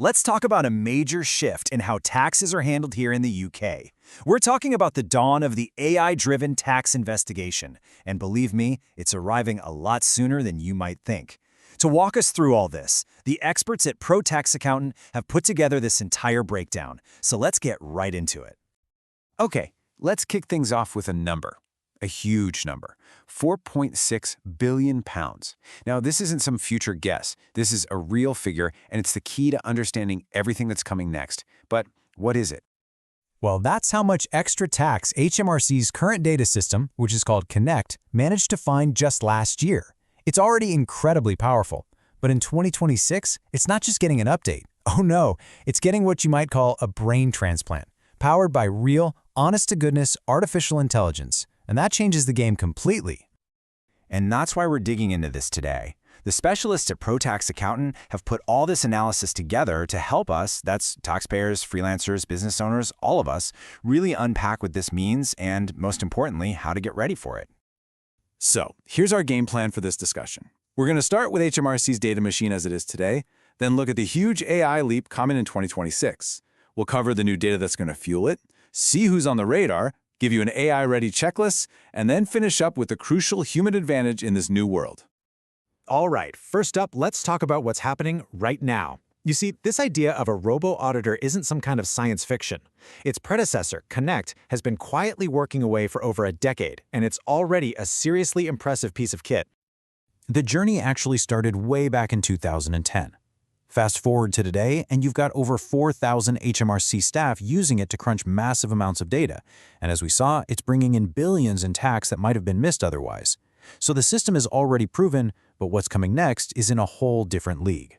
let's talk about a major shift in how taxes are handled here in the UK. We're talking about the dawn of the AI-driven tax investigation, and believe me, it's arriving a lot sooner than you might think. To walk us through all this, the experts at Pro Tax Accountant have put together this entire breakdown, so let's get right into it. Okay, let's kick things off with a number. A huge number, £4.6 billion. Now, this isn't some future guess. This is a real figure, and it's the key to understanding everything that's coming next. But what is it? Well, that's how much extra tax HMRC's current data system, which is called Connect, managed to find just last year. It's already incredibly powerful. But in 2026, it's not just getting an update. Oh no, it's getting what you might call a brain transplant, powered by real, honest-to-goodness artificial intelligence. And that changes the game completely. And that's why we're digging into this today. The specialists at Pro Tax Accountant have put all this analysis together to help us, that's taxpayers, freelancers, business owners, all of us, really unpack what this means and, most importantly, how to get ready for it. So, here's our game plan for this discussion. We're going to start with HMRC's data machine as it is today, then look at the huge AI leap coming in 2026. We'll cover the new data that's going to fuel it, see who's on the radar, give you an AI-ready checklist, and then finish up with the crucial human advantage in this new world. All right, first up, let's talk about what's happening right now. You see, this idea of a robo-auditor isn't some kind of science fiction. Its predecessor, Connect, has been quietly working away for over a decade, and it's already a seriously impressive piece of kit. The journey actually started way back in 2010. Fast forward to today, and you've got over 4,000 HMRC staff using it to crunch massive amounts of data. And as we saw, it's bringing in billions in tax that might have been missed otherwise. So the system is already proven, but what's coming next is in a whole different league.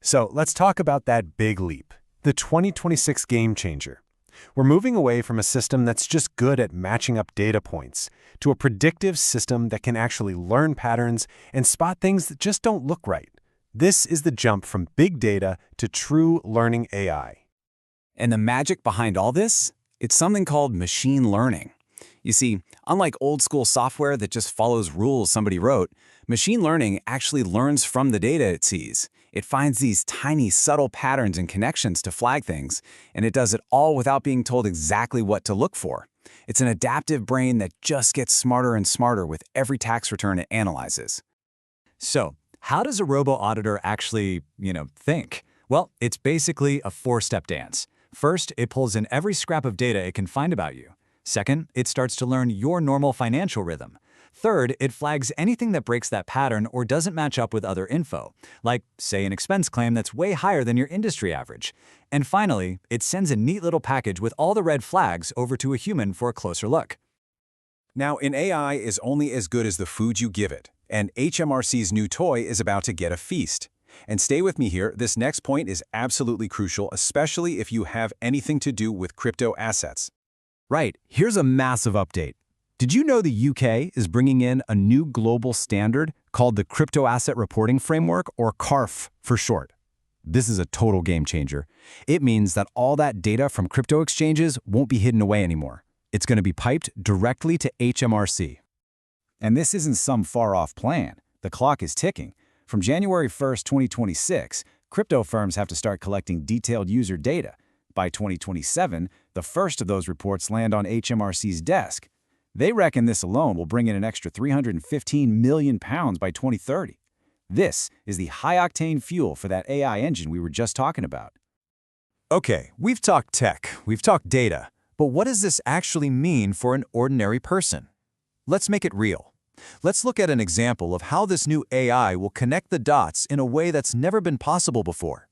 So let's talk about that big leap, the 2026 game changer. We're moving away from a system that's just good at matching up data points to a predictive system that can actually learn patterns and spot things that just don't look right. This is the jump from big data to true learning AI. And the magic behind all this? It's something called machine learning. You see, unlike old-school software that just follows rules somebody wrote, machine learning actually learns from the data it sees. It finds these tiny, subtle patterns and connections to flag things, and it does it all without being told exactly what to look for. It's an adaptive brain that just gets smarter and smarter with every tax return it analyzes. So, how does a robo-auditor actually, think? Well, it's basically a four-step dance. First, it pulls in every scrap of data it can find about you. Second, it starts to learn your normal financial rhythm. Third, it flags anything that breaks that pattern or doesn't match up with other info, like, say, an expense claim that's way higher than your industry average. And finally, it sends a neat little package with all the red flags over to a human for a closer look. Now, an AI is only as good as the food you give it, and HMRC's new toy is about to get a feast. And stay with me here, this next point is absolutely crucial, especially if you have anything to do with crypto assets. Right, here's a massive update. Did you know the UK is bringing in a new global standard called the Crypto Asset Reporting Framework, or CARF for short? This is a total game changer. It means that all that data from crypto exchanges won't be hidden away anymore. It's going to be piped directly to HMRC. And this isn't some far-off plan. The clock is ticking. From January 1st, 2026, crypto firms have to start collecting detailed user data. By 2027, the first of those reports land on HMRC's desk. They reckon this alone will bring in an extra £315 million by 2030. This is the high-octane fuel for that AI engine we were just talking about. Okay, we've talked tech, we've talked data, but what does this actually mean for an ordinary person? Let's make it real. Let's look at an example of how this new AI will connect the dots in a way that's never been possible before.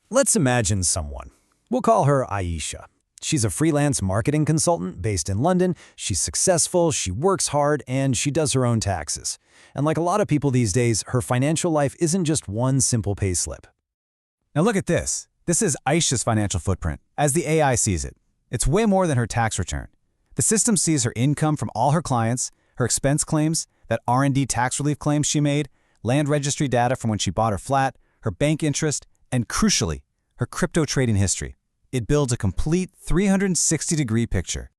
Let's imagine someone. We'll call her Aisha. She's a freelance marketing consultant based in London. She's successful, she works hard, and she does her own taxes. And like a lot of people these days, her financial life isn't just one simple payslip. Now look at this. This is Aisha's financial footprint, as the AI sees it. It's way more than her tax return. The system sees her income from all her clients, her expense claims, that R&D tax relief claims she made, land registry data from when she bought her flat, her bank interest, and crucially, her crypto trading history. It builds a complete 360-degree picture.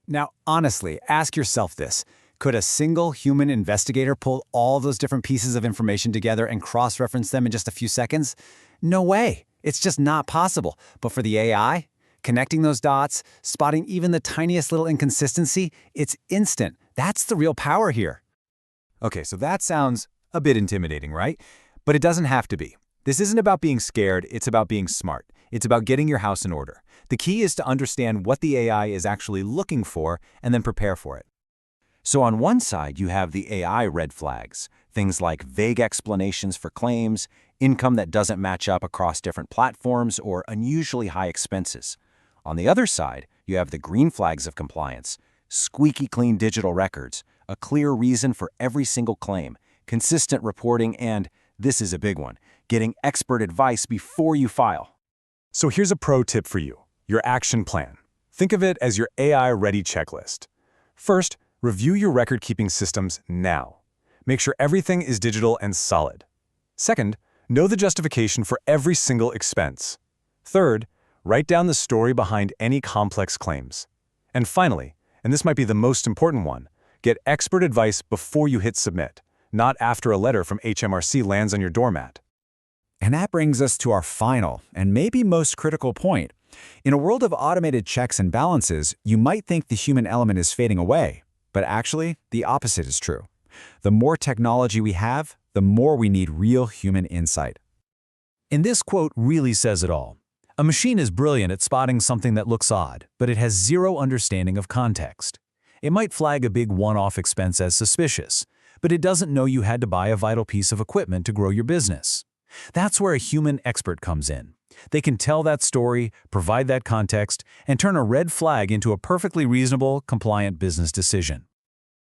Now, honestly, ask yourself this. Could a single human investigator pull all those different pieces of information together and cross-reference them in just a few seconds? No way. It's just not possible. But for the AI, connecting those dots, spotting even the tiniest little inconsistency, it's instant. That's the real power here. Okay, so that sounds a bit intimidating, right? But it doesn't have to be. This isn't about being scared, it's about being smart. It's about getting your house in order. The key is to understand what the AI is actually looking for and then prepare for it. So on one side, you have the AI red flags, things like vague explanations for claims, income that doesn't match up across different platforms, or unusually high expenses. On the other side, you have the green flags of compliance, squeaky clean digital records, a clear reason for every single claim, consistent reporting, and, this is a big one, getting expert advice before you file. So here's a pro tip for you, your action plan. Think of it as your AI-ready checklist. First, review your record-keeping systems now. Make sure everything is digital and solid. Second, know the justification for every single expense. Third, write down the story behind any complex claims. And finally, and this might be the most important one, get expert advice before you hit submit, not after a letter from HMRC lands on your doormat. And that brings us to our final and maybe most critical point. In a world of automated checks and balances, you might think the human element is fading away, but actually, the opposite is true. The more technology we have, the more we need real human insight. And this quote really says it all. A machine is brilliant at spotting something that looks odd, but it has zero understanding of context. It might flag a big one-off expense as suspicious, but it doesn't know you had to buy a vital piece of equipment to grow your business. That's where a human expert comes in. They can tell that story, provide that context, and turn a red flag into a perfectly reasonable, compliant business decision.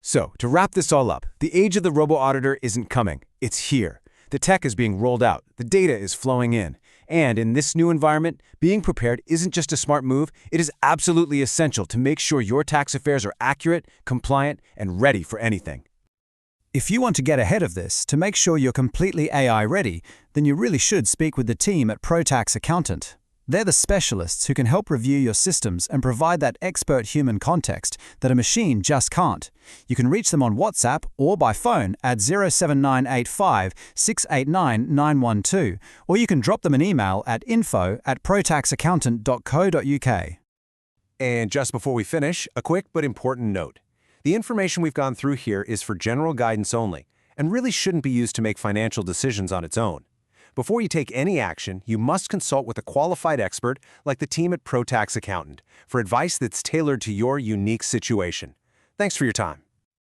So, to wrap this all up, the age of the robo-auditor isn't coming. It's here. The tech is being rolled out. The data is flowing in. And in this new environment, being prepared isn't just a smart move, it is absolutely essential to make sure your tax affairs are accurate, compliant, and ready for anything. If you want to get ahead of this, to make sure you're completely AI ready, then you really should speak with the team at ProTax Accountant. They're the specialists who can help review your systems and provide that expert human context that a machine just can't. You can reach them on WhatsApp or by phone at 07985 689 912, or you can drop them an email at info@protaxaccountant.co.uk. And just before we finish, a quick but important note. The information we've gone through here is for general guidance only, and really shouldn't be used to make financial decisions on its own. Before you take any action, you must consult with a qualified expert like the team at ProTax Accountant for advice that's tailored to your unique situation. Thanks for your time.